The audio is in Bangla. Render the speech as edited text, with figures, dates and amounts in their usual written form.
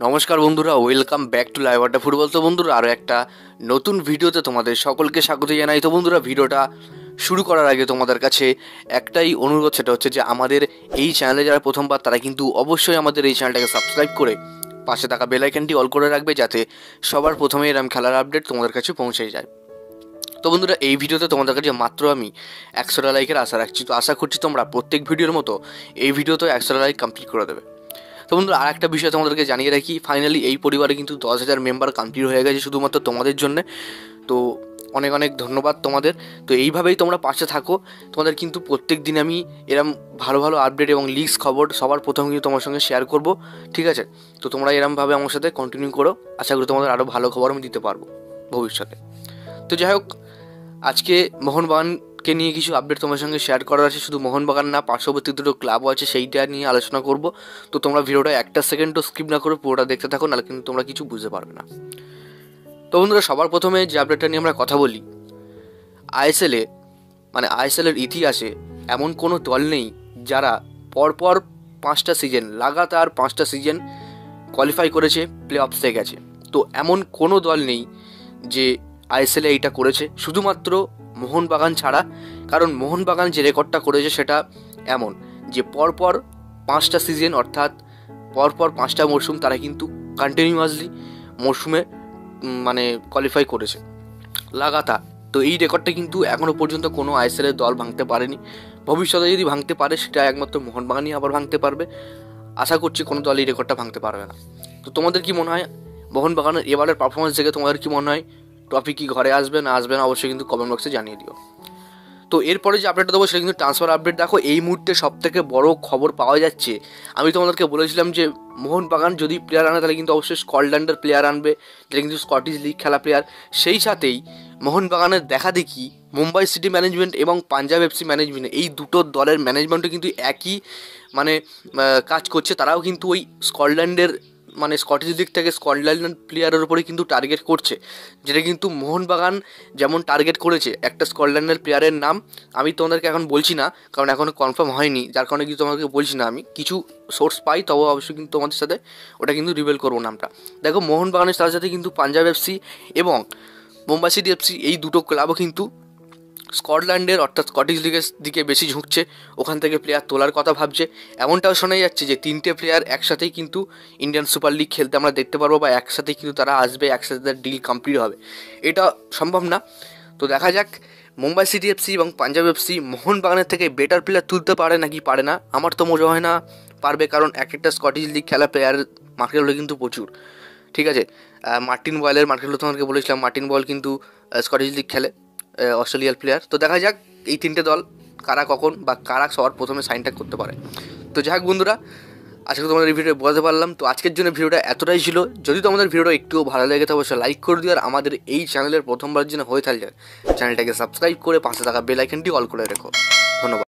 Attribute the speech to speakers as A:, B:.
A: নমস্কার বন্ধুরা, ওয়েলকাম ব্যাক টু লাইভ আড্ডা ফুটবল। তো বন্ধুরা, আরও একটা নতুন ভিডিওতে তোমাদের সকলকে স্বাগত জানাই। তো বন্ধুরা, ভিডিওটা শুরু করার আগে তোমাদের কাছে একটাই অনুরোধ, সেটা হচ্ছে যে আমাদের এই চ্যানেলে যারা প্রথমবার তারা কিন্তু অবশ্যই আমাদের এই চ্যানেলটাকে সাবস্ক্রাইব করে পাশে থাকা বেল আইকনটি অল করে রাখবে, যাতে সবার প্রথমে এরকম খেলার আপডেট তোমাদের কাছে পৌঁছে যায়। তো বন্ধুরা, এই ভিডিওতে তোমাদের কাছে মাত্র আমি 100টা লাইকের আশা রাখছি। তো আশা করছি তোমরা প্রত্যেক ভিডিওর মতো এই ভিডিওতে 100টা লাইক কমপ্লিট করে দেবে। তো বন্ধুরা, আর একটা বিষয় তোমাদেরকে জানিয়ে রাখি, ফাইনালি এই পরিবারে কিন্তু 10,000 মেম্বার কমপ্লিট হয়ে গেছে শুধুমাত্র তোমাদের জন্য। তো অনেক অনেক ধন্যবাদ তোমাদের। তো এইভাবেই তোমরা পাশে থাকো। তোমাদের কিন্তু প্রত্যেক দিন আমি এরম ভালো ভালো আপডেট এবং লিক্স খবর সবার প্রথম কিন্তু তোমার সঙ্গে শেয়ার করব, ঠিক আছে? তো তোমরা এরমভাবে আমার সাথে কন্টিনিউ করো, আশা করি তোমাদের আরও ভালো খবর আমি দিতে পারবো ভবিষ্যতে। তো যাই হোক, আজকে মোহনবাগানকে নিয়ে কিছু আপডেট তোমার সঙ্গে শেয়ার করার আছে। শুধু মোহনবাগান না, পার্শ্ববর্তী দুটো ক্লাবও আছে, সেইটা নিয়ে আলোচনা করব। তো তোমরা ভিডিওটা একটা সেকেন্ডও স্কিপ না করে পুরোটা দেখতে থাকো, নাহলে কিন্তু তোমরা কিছু বুঝতে পারবে না। তো বন্ধুরা, সবার প্রথমে যে আপডেটটা নিয়ে আমরা কথা বলি, আইএসএলের ইতিহাসে এমন কোনো দল নেই যারা পরপর 5টা সিজন, লাগাতার 5টা সিজন কোয়ালিফাই করেছে, প্লে অফসে গেছে। তো এমন কোনো দল নেই যে আইএসএলে এইটা করেছে, শুধুমাত্র মোহনবাগান ছাড়া। কারণ মোহনবাগান যে রেকর্ডটা করেছে সেটা এমন যে পরপর 5টা সিজন, অর্থাৎ পরপর 5টা মরশুম তারা কিন্তু কন্টিনিউয়াসলি মরশুমে কোয়ালিফাই করেছে লাগাতার। তো এই রেকর্ডটা কিন্তু এখনও পর্যন্ত কোনো আইএসএলের দল ভাঙতে পারেনি। ভবিষ্যতে যদি ভাঙতে পারে, সেটা একমাত্র মোহনবাগানই আবার ভাঙতে পারবে। আশা করছি কোনো দল এই রেকর্ডটা ভাঙতে পারবে না। তো তোমাদের কি মনে হয়, মোহনবাগানের এবারের পারফরমেন্স দেখে তোমাদের কি মনে হয়? টপিক কি ঘরে আসবে না আসবে না, অবশ্যই কিন্তু কমেন্ট বক্সে জানিয়ে দিও। তো এরপরে যে আপডেটটা দেবো সেটা কিন্তু ট্রান্সফার আপডেট। দেখো, এই মুহূর্তে সবথেকে বড় খবর পাওয়া যাচ্ছে, আমি তোমাদেরকে বলেছিলাম যে মোহনবাগান যদি প্লেয়ার আনে তাহলে কিন্তু অবশ্যই স্কটল্যান্ডের প্লেয়ার আনবে, যেটা কিন্তু স্কটিশ লিগ খেলা প্লেয়ার। সেই সাথেই মোহনবাগানের দেখা দেখি মুম্বাই সিটি ম্যানেজমেন্ট এবং পাঞ্জাব এফসি ম্যানেজমেন্ট, এই দুটো দলের ম্যানেজমেন্টও কিন্তু একই কাজ করছে। তারাও কিন্তু ওই স্কটল্যান্ডের স্কটিশ লিগ থেকে স্কটল্যান্ড প্লেয়ারের উপরে কিন্তু টার্গেট করছে, যেটা কিন্তু মোহনবাগান যেমন টার্গেট করেছে একটা স্কটল্যান্ডের প্লেয়ারের নাম আমি তোমাদেরকে এখন বলছি না, কারণ এখনও কনফার্ম হয়নি, যার কারণে কিন্তু তোমাদেরকে বলছি না। আমি কিছু সোর্স পাই, তবে অবশ্যই কিন্তু তোমাদের সাথে ওটা কিন্তু রিভিল করবো নামটা। দেখো, মোহনবাগানের সাথে সাথে কিন্তু পাঞ্জাব এফসি এবং মুম্বাই সিটি এফসি, এই দুটো ক্লাবও কিন্তু স্কটল্যান্ডের অর্থাৎ স্কটিশ লিগের দিকে বেশি ঝুঁকছে, ওখান থেকে প্লেয়ার তোলার কথা ভাবছে। এমনটাও শোনা যাচ্ছে যে 3টে প্লেয়ার একসাথেই কিন্তু ইন্ডিয়ান সুপার লিগ খেলতে আমরা দেখতে পারবো, বা একসাথেই কিন্তু তারা আসবে, একসাথে তার ডিল কমপ্লিট হবে। এটা সম্ভব না। তো দেখা যাক মুম্বাই সিটি এফসি এবং পাঞ্জাব এফসি মোহনবাগানের থেকে বেটার প্লেয়ার তুলতে পারে নাকি পারে না। আমার তো মনে হয় না পারবে, কারণ এক একটা স্কটিশ লিগ খেলা প্লেয়ারের মার্কেট হলে কিন্তু প্রচুর, ঠিক আছে? মার্টিন বয়েলের মার্কেট হলে তোমাদেরকে বলেছিলাম, মার্টিন বয়েল কিন্তু স্কটিশ লিগ খেলে, অস্ট্রেলিয়ার প্লেয়ার। তো দেখা যাক এই 3টে দল কারা কখন বা কারা সবার প্রথমে সাইনটা করতে পারে। তো যাই হোক বন্ধুরা, আজকে তোমাদের এই ভিডিও বোঝাতে পারলাম। তো আজকের জন্য ভিডিওটা এতটাই ছিল। যদি তোমাদের ভিডিওটা একটুও ভালো লেগে থাকে অবশ্যই লাইক করে দিও, আর আমাদের এই চ্যানেলের প্রথমবার জন্য হয়ে থাকে চ্যানেলটাকে সাবস্ক্রাইব করে পাশে থাকা বেল আইকনটি অল করে রেখো। ধন্যবাদ।